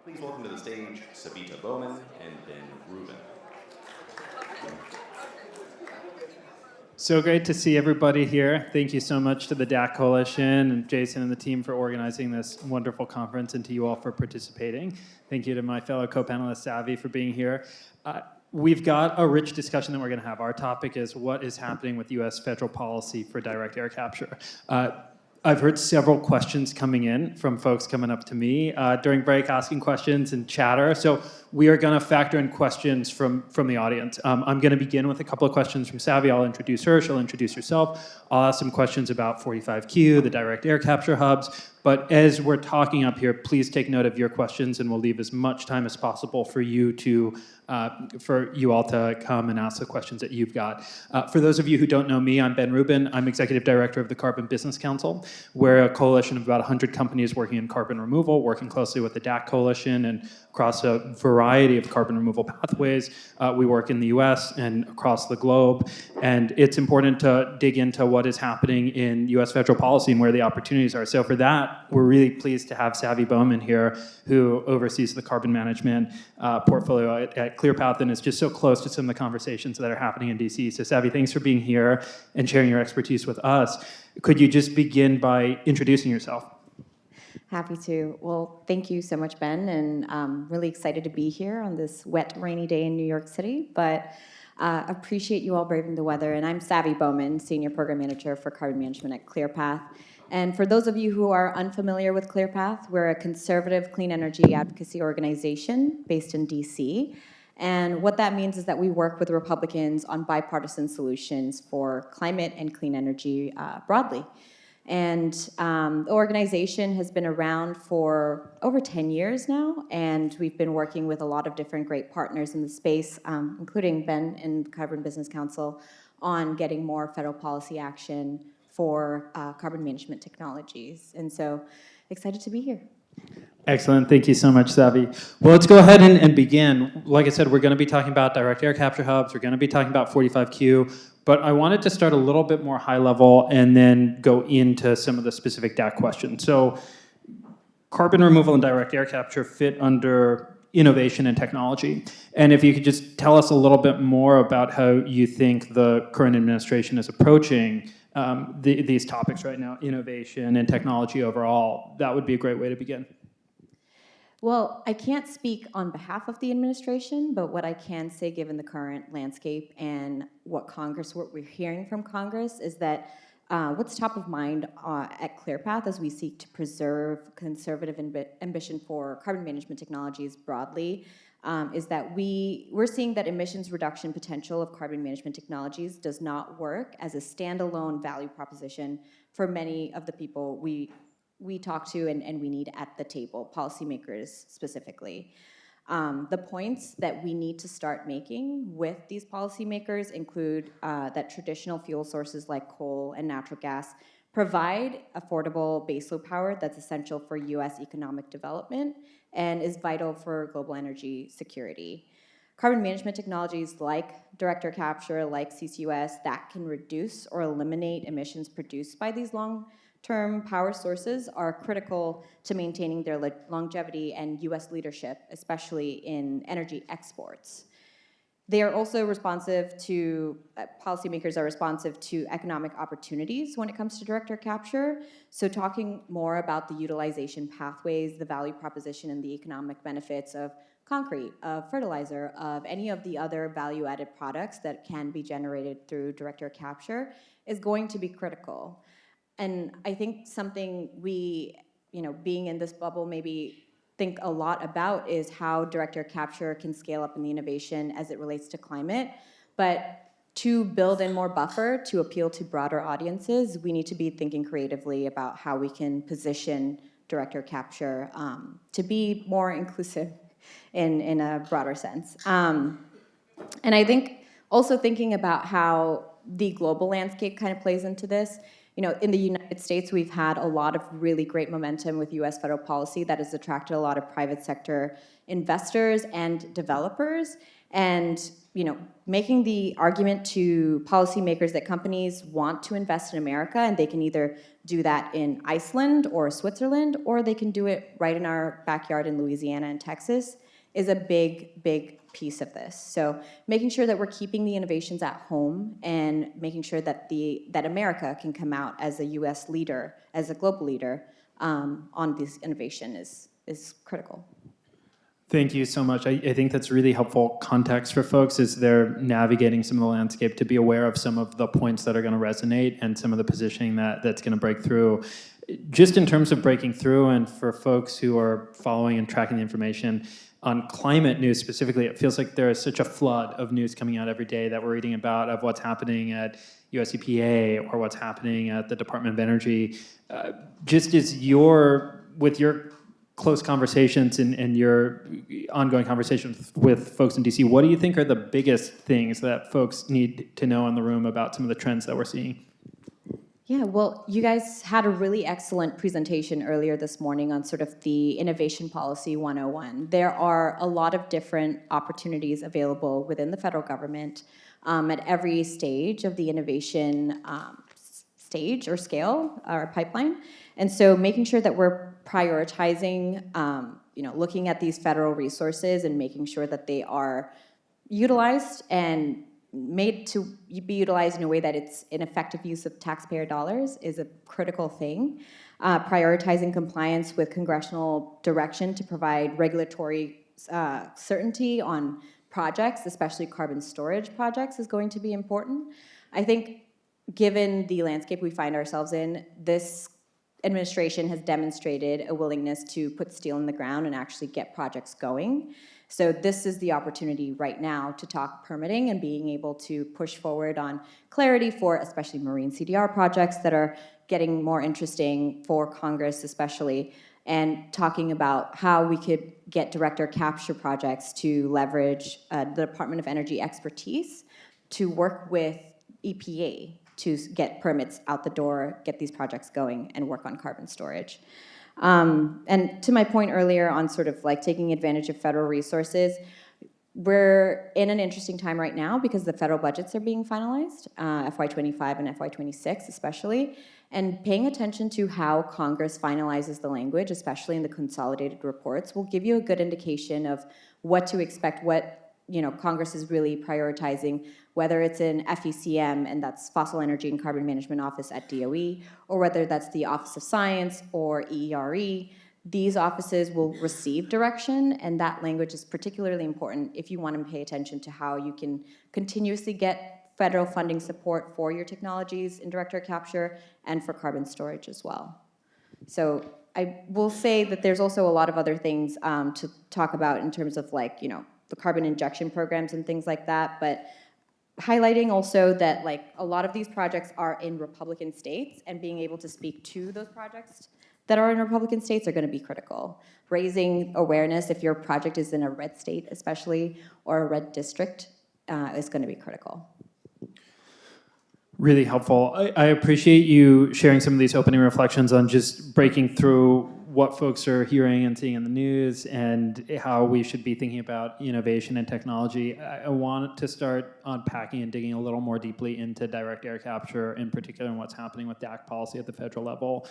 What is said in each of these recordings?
Please welcome to the stage Savita Bowman and Ben Rubin. So great to see everybody here. Thank you so much to the DAC Coalition and Jason and the team for organizing this wonderful conference, and to you all for participating. Thank you to my fellow co-panelist Savi for being here. We've got a rich discussion that we're going to have. Our topic is what is happening with U.S. federal policy for direct air capture. I've heard several questions coming in from folks coming up to me during break, asking questions and chatter. So we are going to factor in questions from the audience. I'm going to begin with a couple of questions from Savvy. I'll introduce her. She'll introduce herself. I'll ask some questions about 45Q, the direct air capture hubs. But as we're talking up here, please take note of your questions, and we'll leave as much time as possible for you all to come and ask the questions that you've got. For those of you who don't know me, I'm Ben Rubin. I'm Executive Director of the Carbon Business Council. We're a coalition of about 100 companies working in carbon removal, working closely with the DAC Coalition and across a variety of carbon removal pathways. We work in the US and across the globe. And it's important to dig into what is happening in US federal policy and where the opportunities are. So for that, we're really pleased to have Savvy Bowman here, who oversees the carbon management portfolio at ClearPath and is just so close to some of the conversations that are happening in DC. So Savvy, thanks for being here and sharing your expertise with us. Could you just begin by introducing yourself? Happy to. Well, thank you so much, Ben, and I'm really excited to be here on this wet, rainy day in New York City, but appreciate you all braving the weather. And I'm Savvy Bowman, Senior Program Manager for Carbon Management at ClearPath. And for those of you who are unfamiliar with ClearPath, we're a conservative clean energy advocacy organization based in DC. And what that means is that we work with Republicans on bipartisan solutions for climate and clean energy broadly. And the organization has been around for over 10 years now, and we've been working with a lot of different great partners in the space, including Ben and Carbon Business Council, on getting more federal policy action for carbon management technologies. And so, excited to be here. Excellent. Thank you so much, Savvy. Well, let's go ahead and begin. Like I said, we're going to be talking about direct air capture hubs. We're going to be talking about 45Q. But I wanted to start a little bit more high level and then go into some of the specific DAC questions. So carbon removal and direct air capture fit under innovation and technology. And if you could just tell us a little bit more about how you think the current administration is approaching these topics right now, innovation and technology overall, that would be a great way to begin. Well, I can't speak on behalf of the administration, but what I can say, given the current landscape and what we're hearing from Congress, is that what's top of mind at ClearPath as we seek to preserve conservative ambition for carbon management technologies broadly is that we're seeing that emissions reduction potential of carbon management technologies does not work as a standalone value proposition for many of the people we talk to and we need at the table, policymakers specifically. The points that we need to start making with these policymakers include that traditional fuel sources like coal and natural gas provide affordable baseload power that's essential for US economic development and is vital for global energy security. Carbon management technologies like direct air capture, like CCUS, that can reduce or eliminate emissions produced by these long-term power sources are critical to maintaining their longevity and US leadership, especially in energy exports. They are also responsive to, policymakers are responsive to economic opportunities when it comes to direct air capture. So talking more about the utilization pathways, the value proposition, and the economic benefits of concrete, of fertilizer, of any of the other value-added products that can be generated through direct air capture is going to be critical. And I think something we, being in this bubble, maybe think a lot about is how direct air capture can scale up in the innovation as it relates to climate. But to build in more buffer, to appeal to broader audiences, we need to be thinking creatively about how we can position direct air capture to be more inclusive in a broader sense. And I think also thinking about how the global landscape kind of plays into this. In the United States, we've had a lot of really great momentum with US federal policy that has attracted a lot of private sector investors and developers. and making the argument to policymakers that companies want to invest in America, and they can either do that in Iceland or Switzerland, or they can do it right in our backyard in Louisiana and Texas, is a big, big piece of this. So making sure that we're keeping the innovations at home and making sure that that America can come out as a U.S. leader, as a global leader on this innovation is critical. Thank you so much. I think that's really helpful context for folks as they're navigating some of the landscape to be aware of some of the points that are going to resonate and some of the positioning that's going to break through. Just in terms of breaking through, and for folks who are following and tracking the information, on climate news specifically, it feels like there is such a flood of news coming out every day that we're reading about of what's happening at US EPA or what's happening at the Department of Energy. Just as with your close conversations and your ongoing conversations with folks in DC, what do you think are the biggest things that folks need to know in the room about some of the trends that we're seeing? Yeah, well, you guys had a really excellent presentation earlier this morning on sort of the Innovation Policy 101. There are a lot of different opportunities available within the federal government at every stage of the innovation stage or scale or pipeline. And so making sure that we're prioritizing, looking at these federal resources and making sure that they are utilized and made to be utilized in a way that it's an effective use of taxpayer dollars is a critical thing. Prioritizing compliance with congressional direction to provide regulatory certainty on projects, especially carbon storage projects, is going to be important. I think given the landscape we find ourselves in, this administration has demonstrated a willingness to put steel in the ground and actually get projects going. So this is the opportunity right now to talk permitting and being able to push forward on clarity for especially marine CDR projects that are getting more interesting for Congress especially, and talking about how we could get direct air capture projects to leverage the Department of Energy expertise to work with EPA to get permits out the door, get these projects going, and work on carbon storage. And to my point earlier on sort of like taking advantage of federal resources, we're in an interesting time right now because the federal budgets are being finalized, FY25 and FY26 especially, and paying attention to how Congress finalizes the language, especially in the consolidated reports, will give you a good indication of what to expect, what Congress is really prioritizing, whether it's in FECM, and that's Fossil Energy and Carbon Management Office at DOE, or whether that's the Office of Science or EERE. These offices will receive direction, and that language is particularly important if you want to pay attention to how you can continuously get federal funding support for your technologies in direct air capture and for carbon storage as well. So I will say that there's also a lot of other things to talk about in terms of the carbon injection programs and things like that, but highlighting also that a lot of these projects are in Republican states, and being able to speak to those projects that are in Republican states are going to be critical. Raising awareness if your project is in a red state especially, or a red district, is going to be critical. Really helpful. I appreciate you sharing some of these opening reflections on just breaking through what folks are hearing and seeing in the news and how we should be thinking about innovation and technology. I want to start unpacking and digging a little more deeply into direct air capture, in particular, and what's happening with DAC policy at the federal level.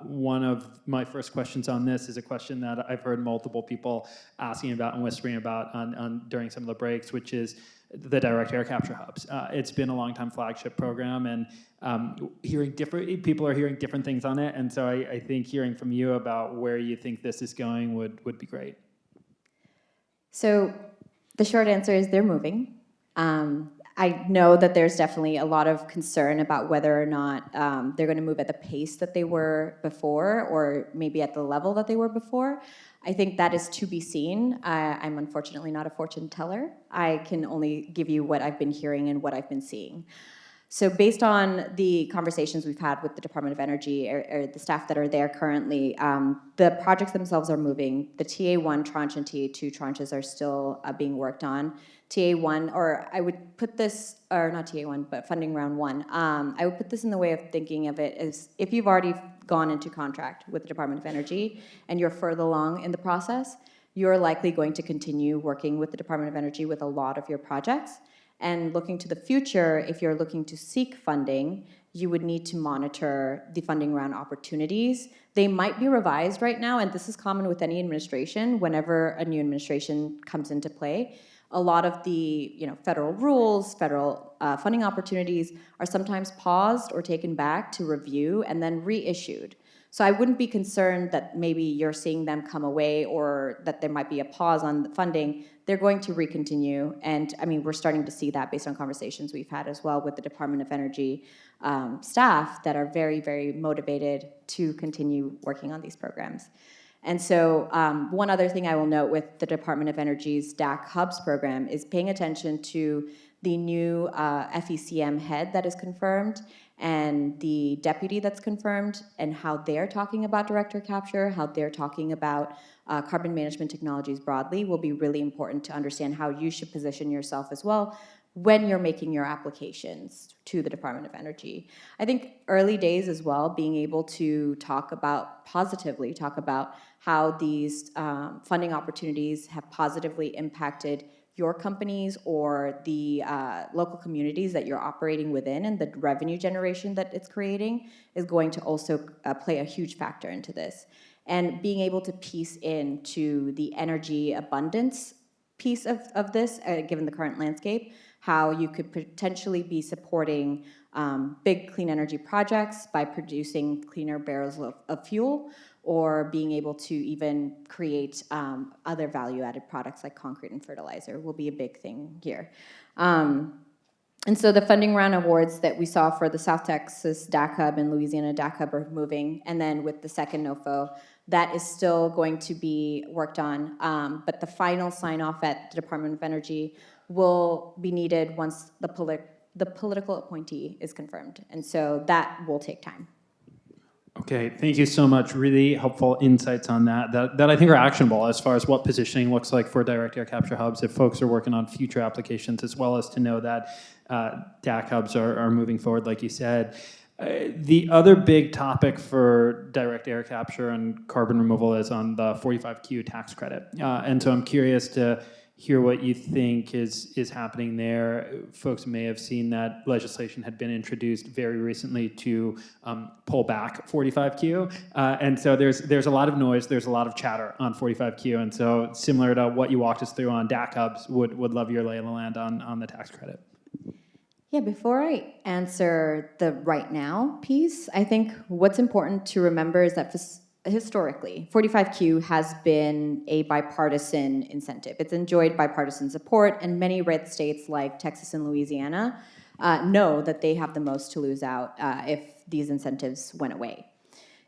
One of my first questions on this is a question that I've heard multiple people asking about and whispering about during some of the breaks, which is the direct air capture hubs. It's been a long-time flagship program, and people are hearing different things on it, and so I think hearing from you about where you think this is going would be great. So the short answer is they're moving. I know that there's definitely a lot of concern about whether or not they're going to move at the pace that they were before, or maybe at the level that they were before. I think that is to be seen. I'm unfortunately not a fortune teller. I can only give you what I've been hearing and what I've been seeing. So based on the conversations we've had with the Department of Energy or the staff that are there currently, the projects themselves are moving. The TA1 tranche and TA2 tranches are still being worked on. TA1, or I would put this, or not TA1, but funding round one, I would put this in the way of thinking of it as if you've already gone into contract with the Department of Energy and you're further along in the process, you're likely going to continue working with the Department of Energy with a lot of your projects. And looking to the future, if you're looking to seek funding, you would need to monitor the funding round opportunities. They might be revised right now, and this is common with any administration. Whenever a new administration comes into play, a lot of the federal rules, federal funding opportunities are sometimes paused or taken back to review and then reissued. So I wouldn't be concerned that maybe you're seeing them come away or that there might be a pause on the funding. They're going to recontinue, and I mean, we're starting to see that based on conversations we've had as well with the Department of Energy staff that are very, very motivated to continue working on these programs. And so one other thing I will note with the Department of Energy's DAC Hubs program is paying attention to the new FECM head that is confirmed and the deputy that's confirmed, and how they're talking about direct air capture, how they're talking about carbon management technologies broadly will be really important to understand how you should position yourself as well when you're making your applications to the Department of Energy. I think early days as well, being able to positively talk about how these funding opportunities have positively impacted your companies or the local communities that you're operating within, and the revenue generation that it's creating is going to also play a huge factor into this. And being able to piece into the energy abundance piece of this, given the current landscape, how you could potentially be supporting big clean energy projects by producing cleaner barrels of fuel, or being able to even create other value-added products like concrete and fertilizer will be a big thing here. And so the funding round awards that we saw for the South Texas DAC Hub and Louisiana DAC Hub are moving, and then with the second NOFO, that is still going to be worked on, but the final sign-off at the Department of Energy will be needed once the political appointee is confirmed, and so that will take time. Okay, thank you so much. Really helpful insights on that I think are actionable as far as what positioning looks like for direct air capture hubs if folks are working on future applications, as well as to know that DAC hubs are moving forward, like you said. The other big topic for direct air capture and carbon removal is on the 45Q tax credit. And so I'm curious to hear what you think is happening there. Folks may have seen that legislation had been introduced very recently to pull back 45Q. And so there's a lot of noise, there's a lot of chatter on 45Q. And so similar to what you walked us through on DAC hubs, would love your lay of the land on the tax credit. Yeah, before I answer the right now piece, I think what's important to remember is that historically, 45Q has been a bipartisan incentive. It's enjoyed bipartisan support, and many red states like Texas and Louisiana know that they have the most to lose out if these incentives went away.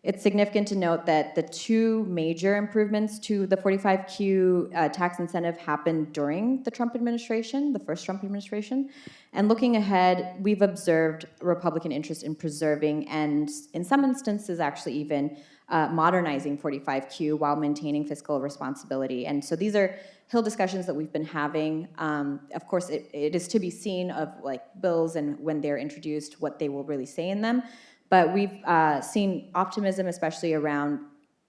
It's significant to note that the two major improvements to the 45Q tax incentive happened during the Trump administration, the first Trump administration. And looking ahead, we've observed Republican interest in preserving and, in some instances, actually even modernizing 45Q while maintaining fiscal responsibility. And so these are Hill discussions that we've been having. Of course, it is to be seen of like bills and when they're introduced, what they will really say in them. But we've seen optimism, especially around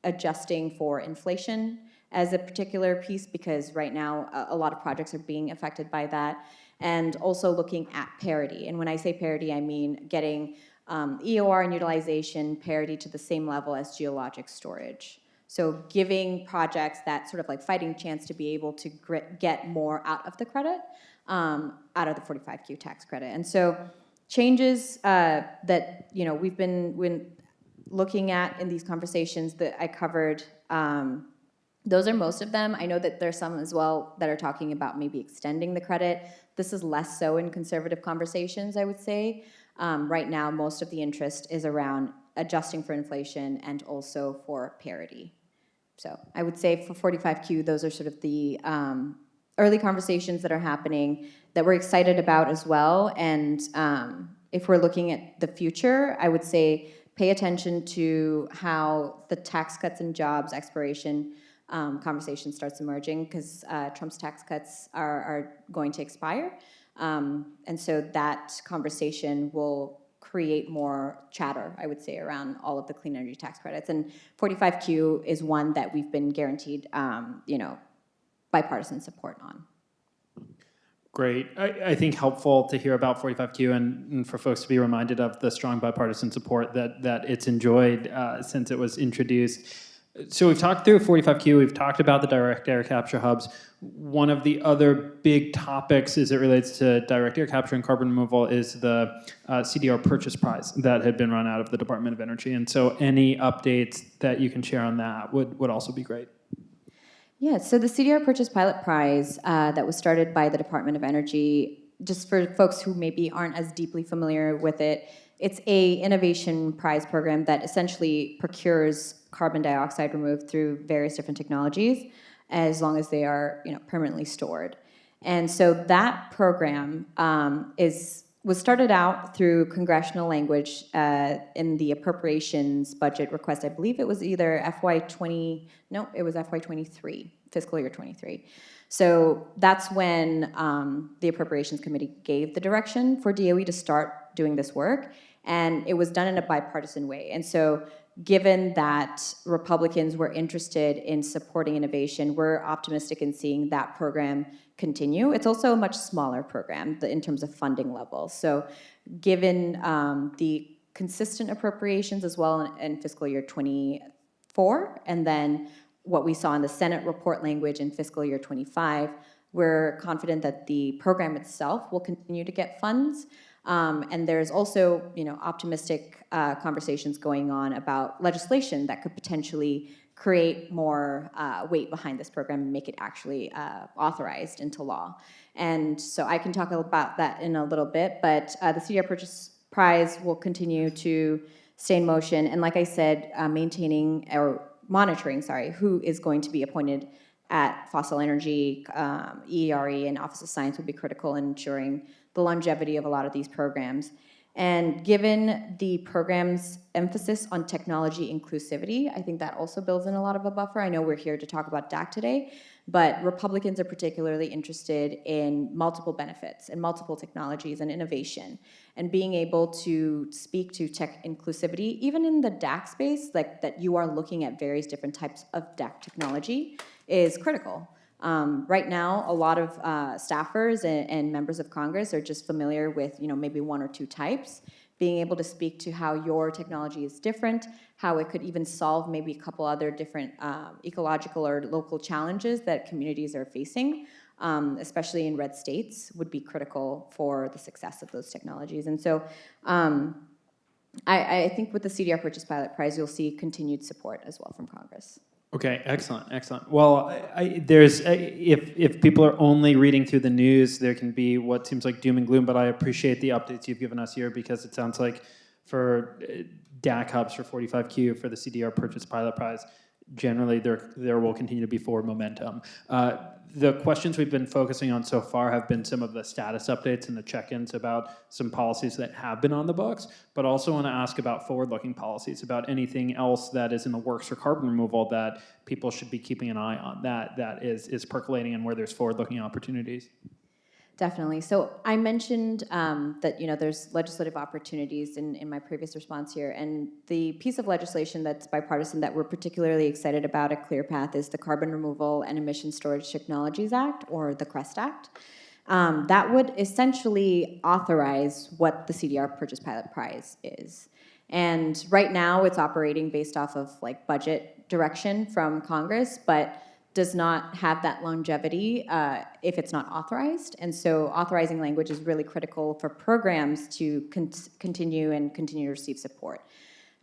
adjusting for inflation as a particular piece, because right now a lot of projects are being affected by that, and also looking at parity. And when I say parity, I mean getting EOR and utilization parity to the same level as geologic storage. So giving projects that sort of like fighting chance to be able to get more out of the credit, out of the 45Q tax credit. And so changes that we've been looking at in these conversations that I covered, those are most of them. I know that there's some as well that are talking about maybe extending the credit. This is less so in conservative conversations, I would say. Right now, most of the interest is around adjusting for inflation and also for parity. So I would say for 45Q, those are sort of the early conversations that are happening that we're excited about as well. And if we're looking at the future, I would say pay attention to how the Tax Cuts and Jobs expiration conversation starts emerging, because Trump's tax cuts are going to expire. And so that conversation will create more chatter, I would say, around all of the clean energy tax credits. And 45Q is one that we've been guaranteed, bipartisan support on. Great. I think helpful to hear about 45Q and for folks to be reminded of the strong bipartisan support that it's enjoyed since it was introduced. So we've talked through 45Q, we've talked about the direct air capture hubs. One of the other big topics as it relates to direct air capture and carbon removal is the CDR purchase prize that had been run out of the Department of Energy. And so any updates that you can share on that would also be great. Yeah, so the CDR Purchase Pilot Prize that was started by the Department of Energy, just for folks who maybe aren't as deeply familiar with it, it's a innovation prize program that essentially procures carbon dioxide removed through various different technologies, as long as they are, permanently stored. And so that program was started out through congressional language in the appropriations budget request. I believe it was either FY23, fiscal year 23. So that's when the Appropriations Committee gave the direction for DOE to start doing this work, and it was done in a bipartisan way. And so given that Republicans were interested in supporting innovation, we're optimistic in seeing that program continue. It's also a much smaller program in terms of funding levels. So given the consistent appropriations as well in fiscal year 24, and then what we saw in the Senate report language in fiscal year 25, we're confident that the program itself will continue to get funds. And there's also, optimistic conversations going on about legislation that could potentially create more weight behind this program and make it actually authorized into law. And so I can talk about that in a little bit, but the CDR Purchase Prize will continue to stay in motion. And like I said, monitoring, who is going to be appointed at Fossil Energy, EERE, and Office of Science will be critical in ensuring the longevity of a lot of these programs. And given the program's emphasis on technology inclusivity, I think that also builds in a lot of a buffer. I know we're here to talk about DAC today, but Republicans are particularly interested in multiple benefits and multiple technologies and innovation. And being able to speak to tech inclusivity, even in the DAC space, like that you are looking at various different types of DAC technology, is critical. Right now, a lot of staffers and members of Congress are just familiar with, maybe one or two types. Being able to speak to how your technology is different, how it could even solve maybe a couple other different ecological or local challenges that communities are facing, especially in red states, would be critical for the success of those technologies. And so I think with the CDR Purchase Pilot Prize, you'll see continued support as well from Congress. Okay, excellent. Well, if people are only reading through the news, there can be what seems like doom and gloom, but I appreciate the updates you've given us here because it sounds like for DAC hubs, for 45Q, for the CDR Purchase Pilot Prize, generally there will continue to be forward momentum. The questions we've been focusing on so far have been some of the status updates and the check-ins about some policies that have been on the books, but also want to ask about forward-looking policies, about anything else that is in the works for carbon removal that people should be keeping an eye on, that is percolating and where there's forward-looking opportunities. Definitely. So I mentioned that there's legislative opportunities in my previous response here, and the piece of legislation that's bipartisan that we're particularly excited about at ClearPath is the Carbon Removal and Emission Storage Technologies Act, or the CREST Act. That would essentially authorize what the CDR Purchase Pilot Prize is. And right now it's operating based off of budget direction from Congress, but does not have that longevity if it's not authorized. And so authorizing language is really critical for programs to continue to receive support.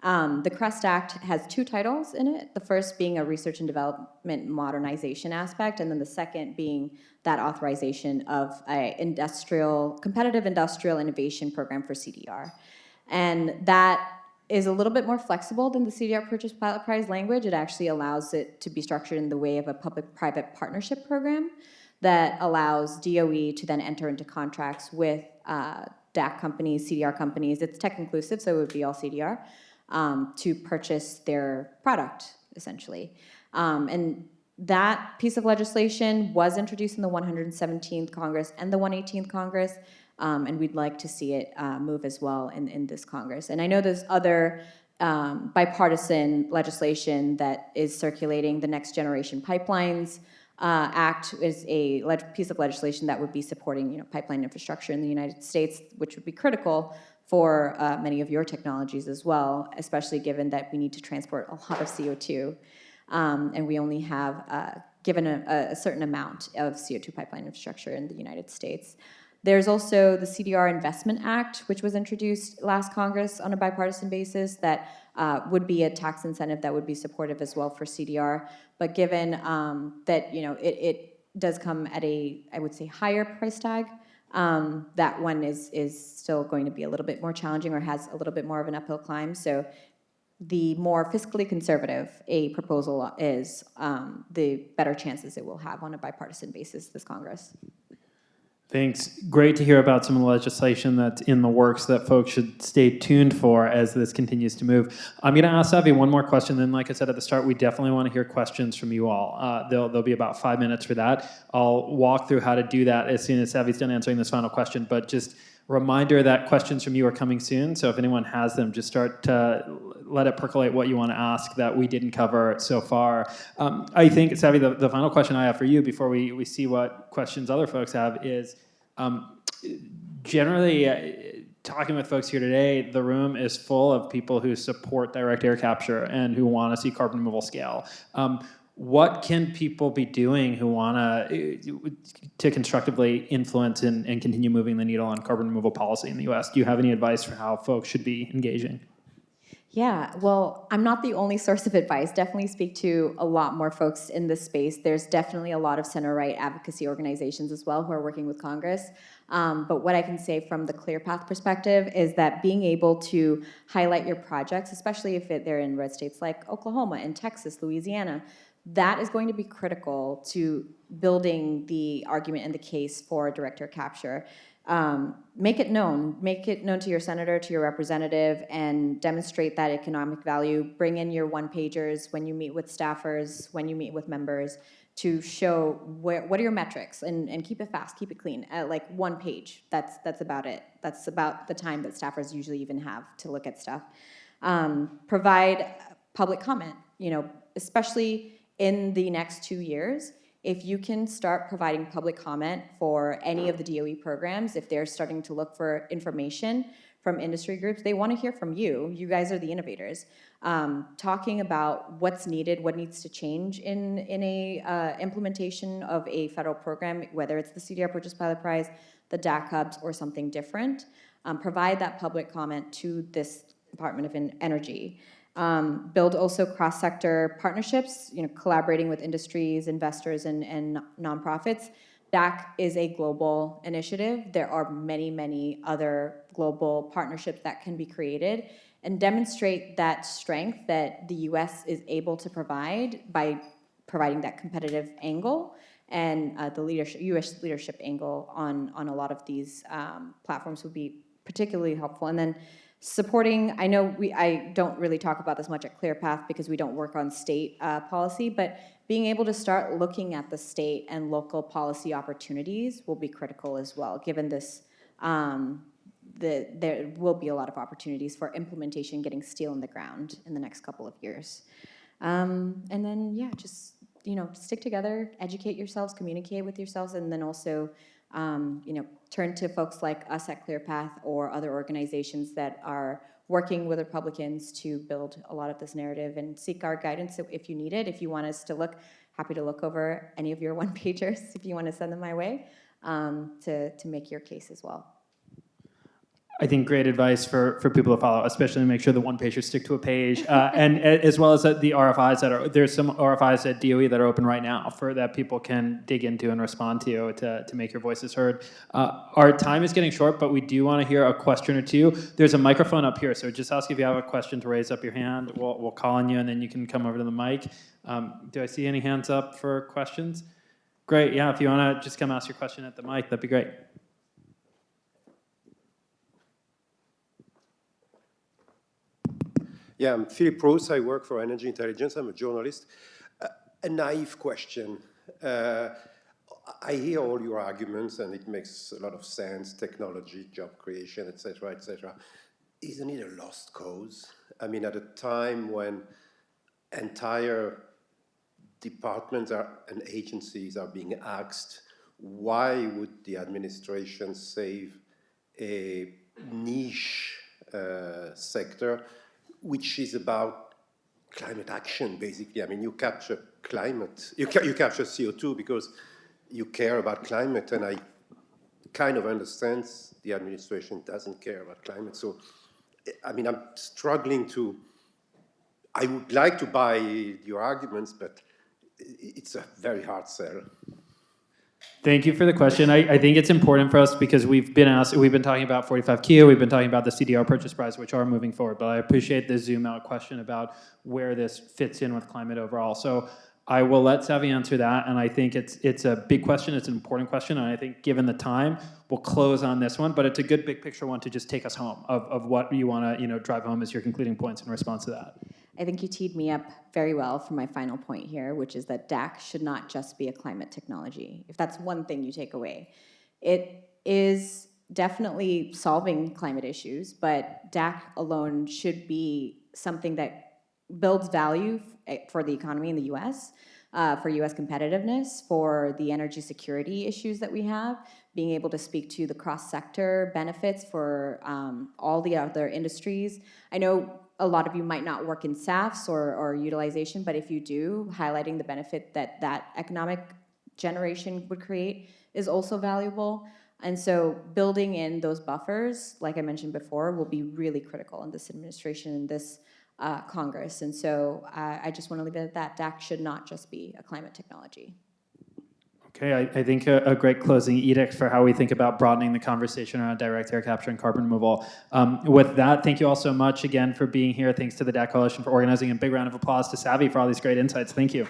The CREST Act has two titles in it, the first being a research and development modernization aspect, and then the second being that authorization of a competitive industrial innovation program for CDR. And that is a little bit more flexible than the CDR Purchase Pilot Prize language. It actually allows it to be structured in the way of a public-private partnership program that allows DOE to then enter into contracts with DAC companies, CDR companies. It's tech inclusive, so it would be all CDR, to purchase their product, essentially. And that piece of legislation was introduced in the 117th Congress and the 118th Congress. And we'd like to see it move as well in this Congress. And I know there's other bipartisan legislation that is circulating, the next generation pipelines, Act is a piece of legislation that would be supporting pipeline infrastructure in the United States, which would be critical for many of your technologies as well, especially given that we need to transport a lot of CO2. And we only have given a certain amount of CO2 pipeline infrastructure in the United States. There's also the CDR Investment Act, which was introduced last Congress on a bipartisan basis that would be a tax incentive that would be supportive as well for CDR. But given that it does come at I would say, higher price tag, that one is still going to be a little bit more challenging or has a little bit more of an uphill climb. So the more fiscally conservative a proposal is, the better chances it will have on a bipartisan basis this Congress. Thanks. Great to hear about some of the legislation that's in the works that folks should stay tuned for as this continues to move. I'm going to ask Savi one more question. Then, like I said at the start, we definitely want to hear questions from you all. There'll be about 5 minutes for that. I'll walk through how to do that as soon as Savi's done answering this final question. But just reminder that questions from you are coming soon. So if anyone has them, just start to let it percolate what you want to ask that we didn't cover so far. I think, Savi, the final question I have for you before we see what questions other folks have is, generally, talking with folks here today, the room is full of people who support direct air capture and who want to see carbon removal scale. What can people be doing who want to constructively influence and continue moving the needle on carbon removal policy in the U.S.? Do you have any advice for how folks should be engaging? Yeah, well, I'm not the only source of advice. Definitely speak to a lot more folks in this space. There's definitely a lot of center-right advocacy organizations as well who are working with Congress. But what I can say from the ClearPath perspective is that being able to highlight your projects, especially if they're in red states like Oklahoma and Texas, Louisiana, that is going to be critical to building the argument and the case for direct air capture. Make it known to your senator, to your representative, and demonstrate that economic value. Bring in your one-pagers when you meet with staffers, when you meet with members, to show what are your metrics, and keep it fast, keep it clean. Like 1 page, that's about it. That's about the time that staffers usually even have to look at stuff. Provide public comment, especially in the next 2 years. If you can start providing public comment for any of the DOE programs, if they're starting to look for information from industry groups, they want to hear from you. You guys are the innovators. Talking about what's needed, what needs to change in a implementation of a federal program, whether it's the CDR Purchase Pilot Prize, the DAC hubs, or something different. Provide that public comment to this Department of Energy. Build also cross-sector partnerships, collaborating with industries, investors, and nonprofits. DAC is a global initiative. There are many, many other global partnerships that can be created, and demonstrate that strength that the U.S. is able to provide by providing that competitive angle and the U.S. leadership angle on a lot of these platforms would be particularly helpful. And then supporting, I don't really talk about this much at ClearPath because we don't work on state policy, but being able to start looking at the state and local policy opportunities will be critical as well, given this, there will be a lot of opportunities for implementation, getting steel in the ground in the next couple of years. And then, yeah, just, stick together, educate yourselves, communicate with yourselves, and then also turn to folks like us at ClearPath or other organizations that are working with Republicans to build a lot of this narrative, and seek our guidance if you need it. If you want us to look, happy to look over any of your one-pagers if you want to send them my way to make your case as well. I think great advice for people to follow, especially to make sure the one-pagers stick to a page, and as well as the RFIs there's some RFIs at DOE that are open right now for that people can dig into and respond to make your voices heard. Our time is getting short, but we do want to hear a question or two. There's a microphone up here, so just ask if you have a question to raise up your hand. We'll call on you, and then you can come over to the mic. Do I see any hands up for questions? Great, yeah, if you want to just come ask your question at the mic, that'd be great. Yeah, I'm Philip Rose. I work for Energy Intelligence. I'm a journalist. A naive question. I hear all your arguments, and it makes a lot of sense, technology, job creation, et cetera, et cetera. Isn't it a lost cause? I mean, at a time when entire departments and agencies are being asked, why would the administration save a niche sector, which is about climate action, basically. I mean, you capture climate, you capture CO2 because you care about climate, and I kind of understand the administration doesn't care about climate. So, I mean, I'm struggling to, I would like to buy your arguments, but it's a very hard sell. Thank you for the question. I think it's important for us because we've been talking about 45Q, we've been talking about the CDR purchase price, which are moving forward, but I appreciate the zoom out question about where this fits in with climate overall. So I will let Savi answer that, and I think it's a big question, it's an important question, and I think given the time, we'll close on this one, but it's a good big picture one to just take us home of what you want to drive home as your concluding points in response to that. I think you teed me up very well for my final point here, which is that DAC should not just be a climate technology. If that's one thing you take away, it is definitely solving climate issues, but DAC alone should be something that builds value for the economy in the US, for US competitiveness, for the energy security issues that we have, being able to speak to the cross-sector benefits for all the other industries. I know a lot of you might not work in SAFs or utilization, but if you do, highlighting the benefit that that economic generation would create is also valuable. And so building in those buffers, like I mentioned before, will be really critical in this administration and this Congress. And so I just want to leave it at that. DAC should not just be a climate technology. Okay, I think a great closing edict for how we think about broadening the conversation around direct air capture and carbon removal. With that, thank you all so much again for being here. Thanks to the DAC Coalition for organizing, and a big round of applause to Savi for all these great insights. Thank you.